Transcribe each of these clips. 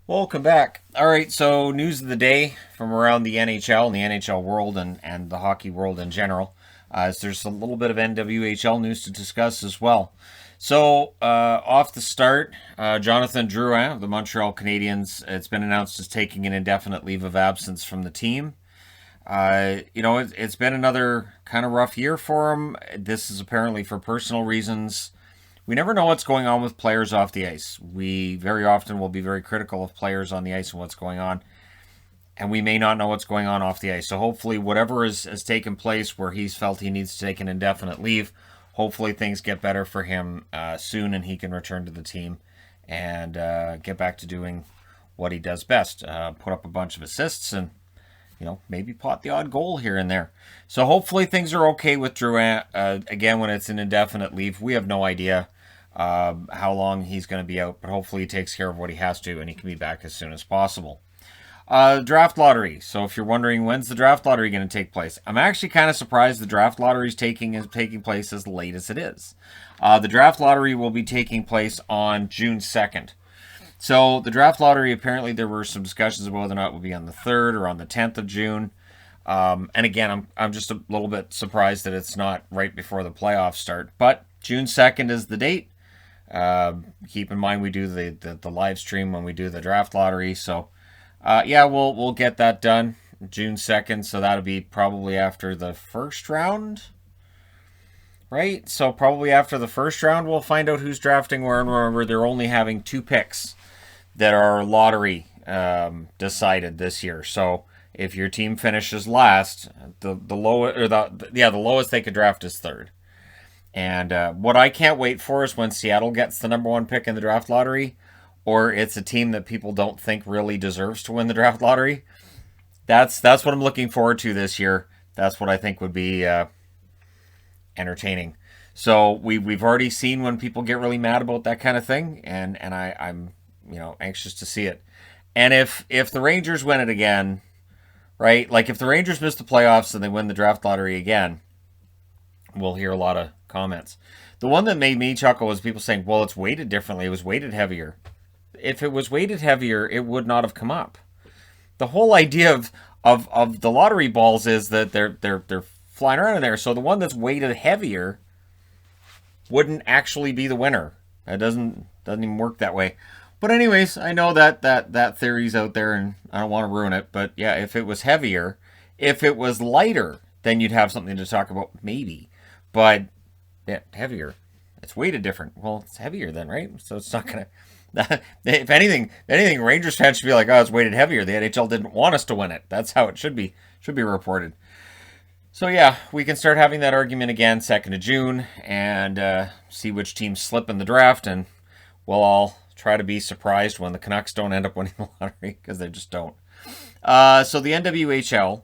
Welcome back. All right, so news of the day from around the NHL and the NHL world and the hockey world in general. So there's a little bit of NWHL news to discuss as well. So off the start, Jonathan Drouin of the Montreal Canadiens, it's been announced as taking an indefinite leave of absence from the team. It's been another kind of rough year for him. This is apparently for personal reasons. We never know what's going on with players off the ice. We very often will be very critical of players on the ice and what's going on, and we may not know what's going on off the ice. So hopefully, whatever has taken place where he's felt he needs to take an indefinite leave, hopefully things get better for him soon and he can return to the team and get back to doing what he does best, put up a bunch of assists and maybe pot the odd goal here and there. So hopefully things are okay with Drouin. Again, when it's an indefinite leave, we have no idea how long he's going to be out, but hopefully he takes care of what he has to and he can be back as soon as possible. Draft lottery. So if you're wondering when's the draft lottery going to take place, I'm actually kind of surprised the draft lottery is taking place as late as it is. The draft lottery will be taking place on June 2nd. So the draft lottery, apparently there were some discussions about whether or not it would be on the 3rd or on the 10th of June. And again, I'm just a little bit surprised that it's not right before the playoffs start. But June 2nd is the date. Keep in mind we do the live stream when we do the draft lottery. So we'll get that done June 2nd. So that'll be probably after the first round. Right? So probably after the first round, we'll find out who's drafting where. And remember, they're only having 2 picks that are lottery decided this year. So if your team finishes last, the lowest they could draft is 3rd. And what I can't wait for is when Seattle gets the number 1 pick in the draft lottery, or it's a team that people don't think really deserves to win the draft lottery. That's what I'm looking forward to this year. That's what I think would be entertaining. So we've already seen when people get really mad about that kind of thing, and I'm anxious to see it. And if the Rangers win it again, right? Like if the Rangers miss the playoffs and they win the draft lottery again, we'll hear a lot of comments. The one that made me chuckle was people saying, well, it's weighted differently. It was weighted heavier. If it was weighted heavier, it would not have come up. The whole idea of the lottery balls is that they're flying around in there. So the one that's weighted heavier wouldn't actually be the winner. That doesn't even work that way. But anyways, I know that theory's out there and I don't want to ruin it. But yeah, if it was heavier, if it was lighter, then you'd have something to talk about, maybe. But yeah, heavier. It's weighted different. Well, it's heavier then, right? So it's not going to... If anything, Rangers fans should be like, oh, it's weighted heavier. The NHL didn't want us to win it. That's how it should be reported. So yeah, we can start having that argument again 2nd of June and see which teams slip in the draft, and we'll all try to be surprised when the Canucks don't end up winning the lottery, because they just don't. So the NWHL,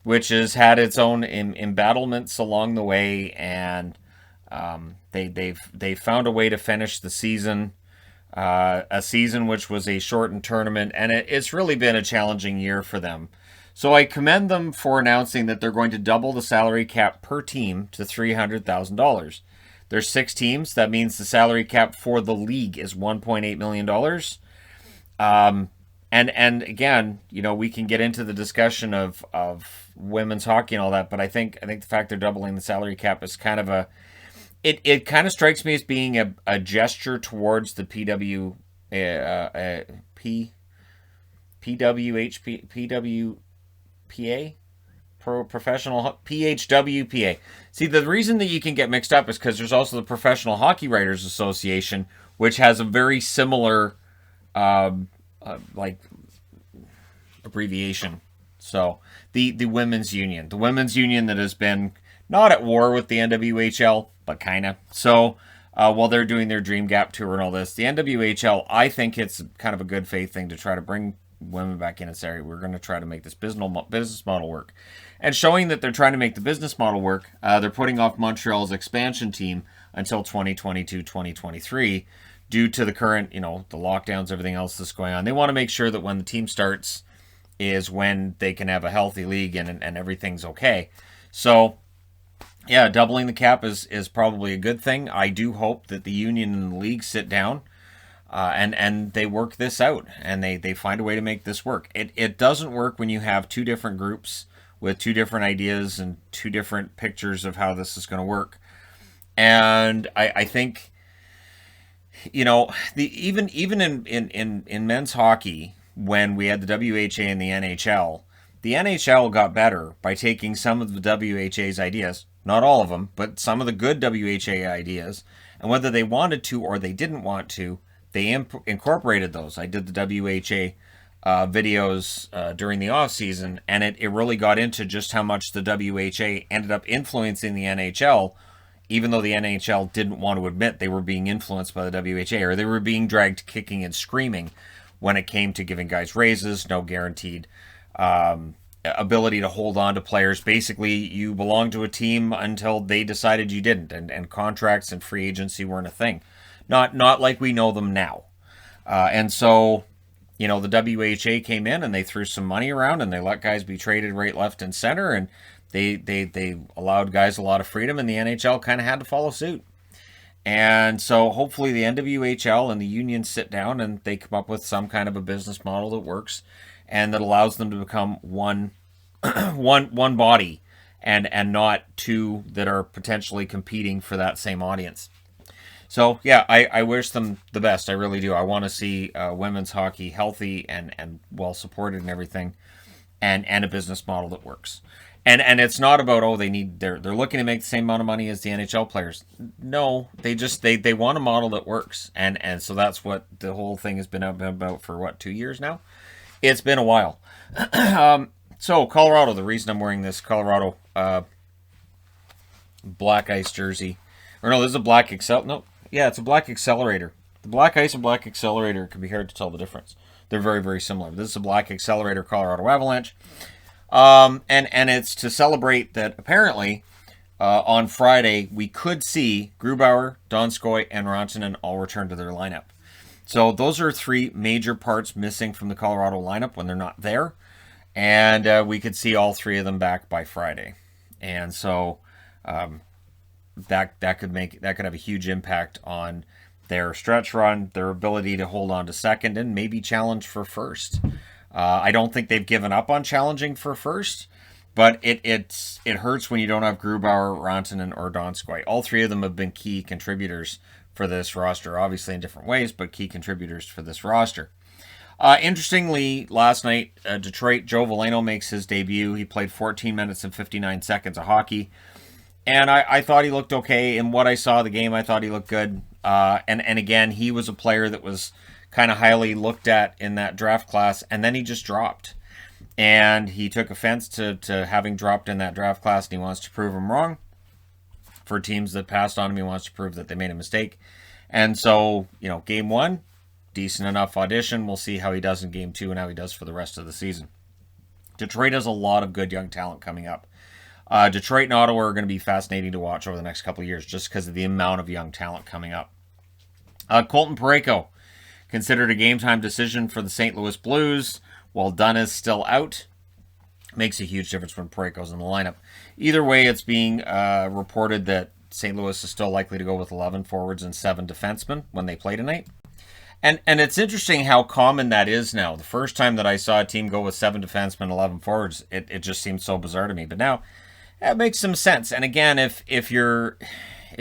which has had its own embattlements along the way, and they've found a way to finish the season, a season which was a shortened tournament, and it's really been a challenging year for them. So I commend them for announcing that they're going to double the salary cap per team to $300,000. There's 6 teams. That means the salary cap for the league is $1.8 million. And again, we can get into the discussion of women's hockey and all that, but I think the fact they're doubling the salary cap is kind of it kind of strikes me as being a gesture towards the professional PHWPA. See, the reason that you can get mixed up is because there's also the Professional Hockey Writers Association, which has a very similar abbreviation. So the women's union that has been not at war with the NWHL, but kind of. So while they're doing their Dream Gap tour and all this, the NWHL, I think it's kind of a good faith thing to try to bring women back in and say, we're going to try to make this business model work. And showing that they're trying to make the business model work, they're putting off Montreal's expansion team until 2022-2023 due to the current, the lockdowns, everything else that's going on. They want to make sure that when the team starts is when they can have a healthy league and everything's okay. So, yeah, doubling the cap is probably a good thing. I do hope that the union and the league sit down and they work this out, and they find a way to make this work. It doesn't work when you have two different groups with two different ideas and two different pictures of how this is going to work. And I think, even in men's hockey, when we had the WHA and the NHL got better by taking some of the WHA's ideas, not all of them, but some of the good WHA ideas, and whether they wanted to or they didn't want to, they incorporated those. I did the WHA videos during the off season, and it really got into just how much the WHA ended up influencing the NHL, even though the NHL didn't want to admit they were being influenced by the WHA, or they were being dragged kicking and screaming when it came to giving guys raises, no guaranteed ability to hold on to players. Basically, you belonged to a team until they decided you didn't, and contracts and free agency weren't a thing. Not like we know them now. And so, the WHA came in and they threw some money around and they let guys be traded right, left, and center, and they allowed guys a lot of freedom, and the NHL kind of had to follow suit. And so hopefully the NWHL and the unions sit down and they come up with some kind of a business model that works and that allows them to become one body, and not two that are potentially competing for that same audience. So yeah, I wish them the best. I really do. I want to see women's hockey healthy and well supported and everything, and a business model that works. And it's not about, they're looking to make the same amount of money as the NHL players. No, they want a model that works, and so that's what the whole thing has been about for 2 years now. It's been a while. So Colorado, the reason I'm wearing this Colorado black ice jersey, or no, this is a black it's a black accelerator. The black ice and black accelerator can be hard to tell the difference. They're very, very similar. This is a black accelerator Colorado Avalanche. And it's to celebrate that apparently on Friday we could see Grubauer, Donskoy, and Rantanen all return to their lineup. So those are three major parts missing from the Colorado lineup when they're not there, and we could see all three of them back by Friday. And so that could have a huge impact on their stretch run, their ability to hold on to second, and maybe challenge for first. I don't think they've given up on challenging for first, but it hurts when you don't have Grubauer, Rantanen, or Donskoy. All three of them have been key contributors for this roster, obviously in different ways, but key contributors for this roster. Interestingly, last night, Detroit, Joe Veleno makes his debut. He played 14 minutes and 59 seconds of hockey, and I thought he looked okay. In what I saw of the game, I thought he looked good. And again, he was a player that was kind of highly looked at in that draft class, and then he just dropped. And he took offense to having dropped in that draft class, and he wants to prove him wrong. For teams that passed on him, he wants to prove that they made a mistake. And so, game one, decent enough audition. We'll see how he does in game two and how he does for the rest of the season. Detroit has a lot of good young talent coming up. Detroit and Ottawa are going to be fascinating to watch over the next couple of years just because of the amount of young talent coming up. Colton Parayko, considered a game-time decision for the St. Louis Blues, while Dunn is still out. Makes a huge difference when Parayko's in the lineup. Either way, it's being reported that St. Louis is still likely to go with 11 forwards and 7 defensemen when they play tonight. And it's interesting how common that is now. The first time that I saw a team go with 7 defensemen, 11 forwards, it just seemed so bizarre to me. But now, it makes some sense. And again, if you're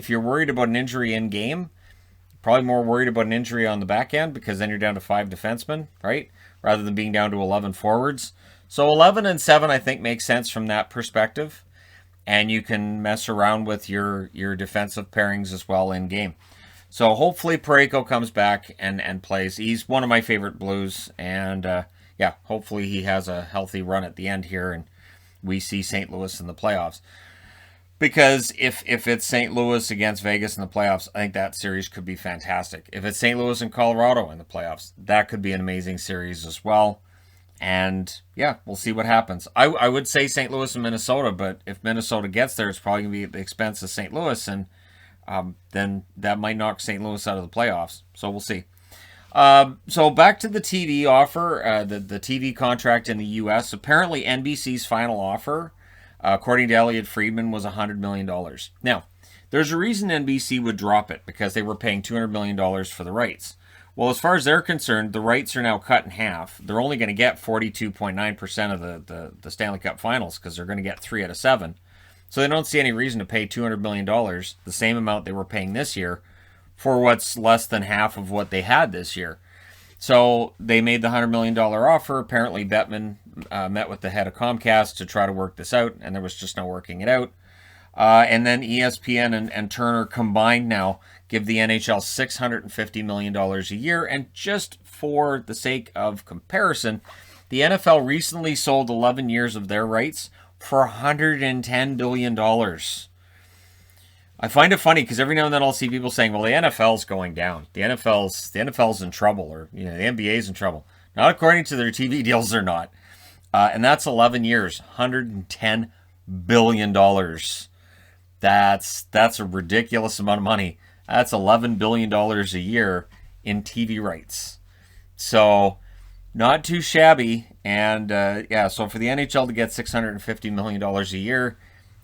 worried about an injury in game, probably more worried about an injury on the back end, because then you're down to 5 defensemen, right? Rather than being down to 11 forwards. So 11 and 7, I think, makes sense from that perspective. And you can mess around with your defensive pairings as well in game. So hopefully Parayko comes back and plays. He's one of my favorite Blues. And hopefully he has a healthy run at the end here and we see St. Louis in the playoffs. Because if it's St. Louis against Vegas in the playoffs, I think that series could be fantastic. If it's St. Louis and Colorado in the playoffs, that could be an amazing series as well. And we'll see what happens. I would say St. Louis and Minnesota, but if Minnesota gets there, it's probably going to be at the expense of St. Louis, and then that might knock St. Louis out of the playoffs. So we'll see. So back to the TV offer, the TV contract in the U.S. Apparently NBC's final offer, according to Elliot Friedman, was $100 million. Now, there's a reason NBC would drop it, because they were paying $200 million for the rights. Well, as far as they're concerned, the rights are now cut in half. They're only going to get 42.9% of the Stanley Cup Finals because they're going to get 3 out of 7. So they don't see any reason to pay $200 million, the same amount they were paying this year, for what's less than half of what they had this year. So they made the $100 million offer. Apparently, Bettman met with the head of Comcast to try to work this out, and there was just no working it out. And then ESPN and Turner combined now give the NHL $650 million a year. And just for the sake of comparison, the NFL recently sold 11 years of their rights for $110 billion. I find it funny because every now and then I'll see people saying, well, the NFL's going down. The NFL's in trouble, or the NBA's in trouble. Not according to their TV deals, they're not. And that's 11 years, $110 billion. That's a ridiculous amount of money. That's $11 billion a year in TV rights. So not too shabby. And so for the NHL to get $650 million a year,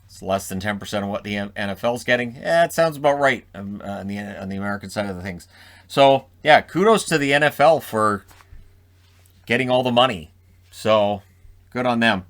it's less than 10% of what the NFL's getting. It sounds about right on the American side of the things. So, kudos to the NFL for getting all the money. So, good on them.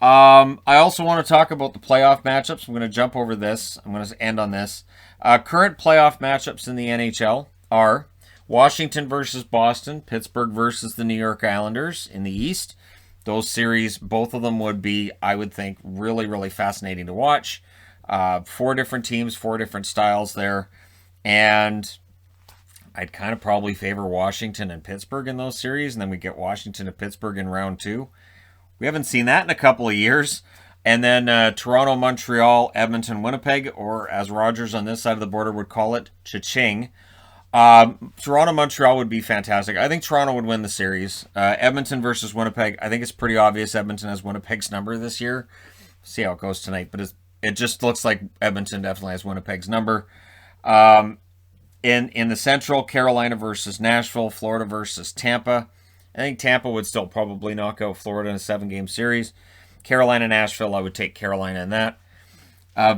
I also want to talk about the playoff matchups. I'm going to jump over this. I'm going to end on this. Current playoff matchups in the NHL are Washington versus Boston, Pittsburgh versus the New York Islanders in the East. Those series, both of them would be, I would think, really, really fascinating to watch. 4 different teams, 4 different styles there. And I'd kind of probably favor Washington and Pittsburgh in those series. And then we get Washington and Pittsburgh in round 2. We haven't seen that in a couple of years. And then Toronto, Montreal, Edmonton, Winnipeg, or as Rogers on this side of the border would call it, cha-ching. Toronto, Montreal would be fantastic. I think Toronto would win the series. Edmonton versus Winnipeg. I think it's pretty obvious Edmonton has Winnipeg's number this year. See how it goes tonight, but it just looks like Edmonton definitely has Winnipeg's number. In the Central, Carolina versus Nashville, Florida versus Tampa. I think Tampa would still probably knock out Florida in a 7-game series. Carolina, Nashville, I would take Carolina in that.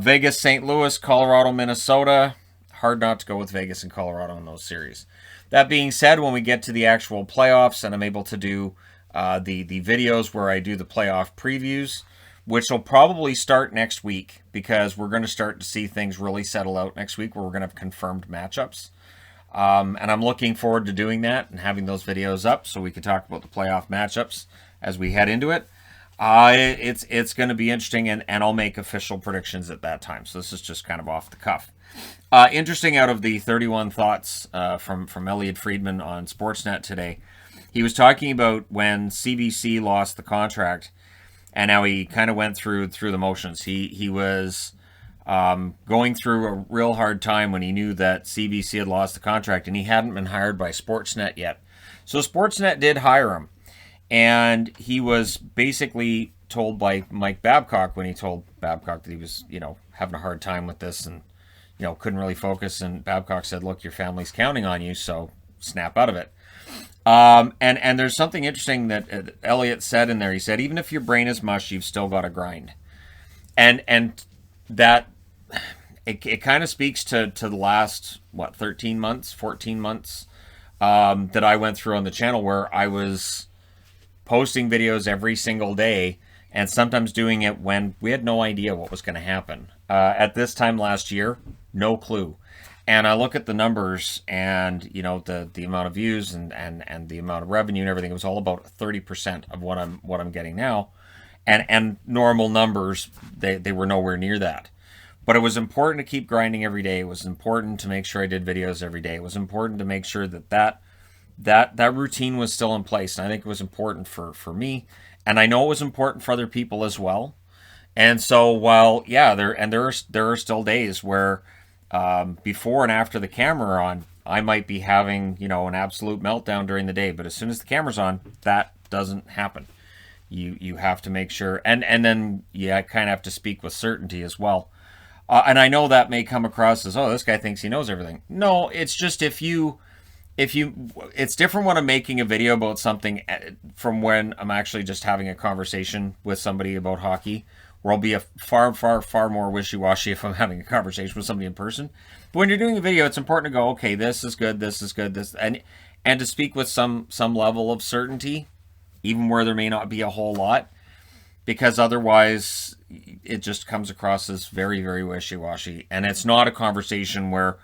Vegas, St. Louis, Colorado, Minnesota. Hard not to go with Vegas and Colorado in those series. That being said, when we get to the actual playoffs and I'm able to do the videos where I do the playoff previews, which will probably start next week because we're going to start to see things really settle out next week where we're going to have confirmed matchups. And I'm looking forward to doing that and having those videos up so we can talk about the playoff matchups as we head into it. It's going to be interesting, and I'll make official predictions at that time. So this is just kind of off the cuff. Interesting, out of the 31 thoughts from Elliot Friedman on Sportsnet today, he was talking about when CBC lost the contract and how he kind of went through the motions. He was going through a real hard time when he knew that CBC had lost the contract and he hadn't been hired by Sportsnet yet. So Sportsnet did hire him, and he was basically told by Mike Babcock, when he told Babcock that he was, having a hard time with this and couldn't really focus, and Babcock said, look, your family's counting on you, so snap out of it. And there's something interesting that Elliot said in there. He said, even if your brain is mush, you've still got to grind. And that, it kind of speaks to the last, 13 months, 14 months that I went through on the channel, where I was posting videos every single day and sometimes doing it when we had no idea what was going to happen. At this time last year, no clue. And I look at the numbers and, the amount of views and the amount of revenue and everything. It was all about 30% of what I'm getting now. And normal numbers, they were nowhere near that. But it was important to keep grinding every day. It was important to make sure I did videos every day. It was important to make sure that routine was still in place. And I think it was important for me. And I know it was important for other people as well. And so while, there are still days where before and after the camera on, I might be having, an absolute meltdown during the day. But as soon as the camera's on, that doesn't happen. You have to make sure. And then you kind of have to speak with certainty as well. And I know that may come across as, oh, this guy thinks he knows everything. No, it's just it's different when I'm making a video about something from when I'm actually just having a conversation with somebody about hockey, where I'll be a far, far, far more wishy-washy if I'm having a conversation with somebody in person. But when you're doing a video, it's important to go, okay, this is good, this is good, this, and and to speak with some level of certainty, even where there may not be a whole lot, because otherwise it just comes across as very, very wishy-washy. And it's not a conversation where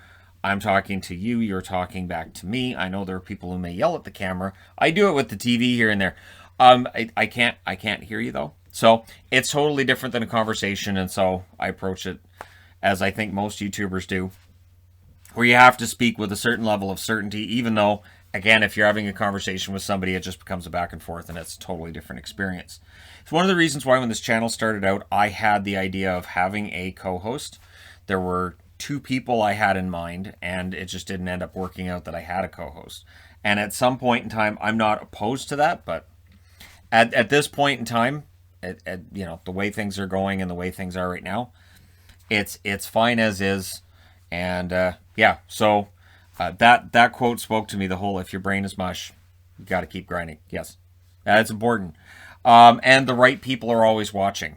I'm talking to you, you're talking back to me. I know there are people who may yell at the camera. I do it with the TV here and there. I can't hear you though. So it's totally different than a conversation, and so I approach it as I think most YouTubers do, where you have to speak with a certain level of certainty, even though, again, if you're having a conversation with somebody, it just becomes a back and forth, and it's a totally different experience. It's one of the reasons why when this channel started out, I had the idea of having a co-host. There were 2 people I had in mind, and it just didn't end up working out that I had a co-host. And at some point in time, I'm not opposed to that, but at this point in time, you know, the way things are going and the way things are right now, it's fine as is. And yeah, so that quote spoke to me. The whole "if your brain is mush, you got to keep grinding." Yes, that's important. And the right people are always watching.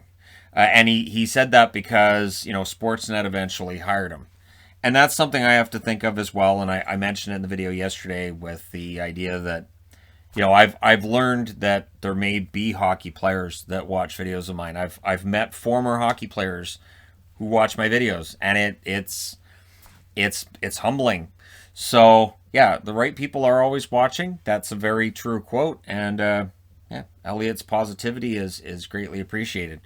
And he said that because, you know, Sportsnet eventually hired him. And that's something I have to think of as well. And I mentioned it in the video yesterday with the idea that, you know, I've learned that there may be hockey players that watch videos of mine. I've met former hockey players who watch my videos, and it's humbling. So yeah, the right people are always watching. That's a very true quote, and yeah, Elliot's positivity is greatly appreciated.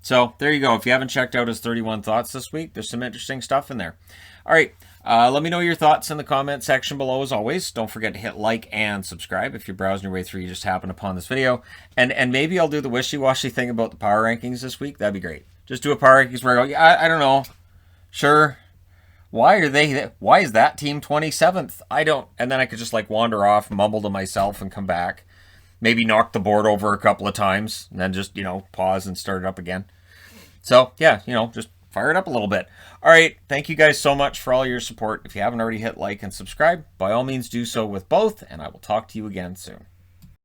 So there you go. If you haven't checked out his 31 thoughts this week, there's some interesting stuff in there. All right. Let me know your thoughts in the comment section below as always. Don't forget to hit like and subscribe if you're browsing your way through, you just happened upon this video. And maybe I'll do the wishy-washy thing about the power rankings this week. That'd be great. Just do a power rankings where I go, yeah, I don't know. Sure. Why is that team 27th? I don't. And then I could just like wander off, mumble to myself and come back. Maybe knock the board over a couple of times and then just, you know, pause and start it up again. So yeah, you know, just fire it up a little bit. All right. Thank you guys so much for all your support. If you haven't already hit like and subscribe, by all means do so with both, and I will talk to you again soon.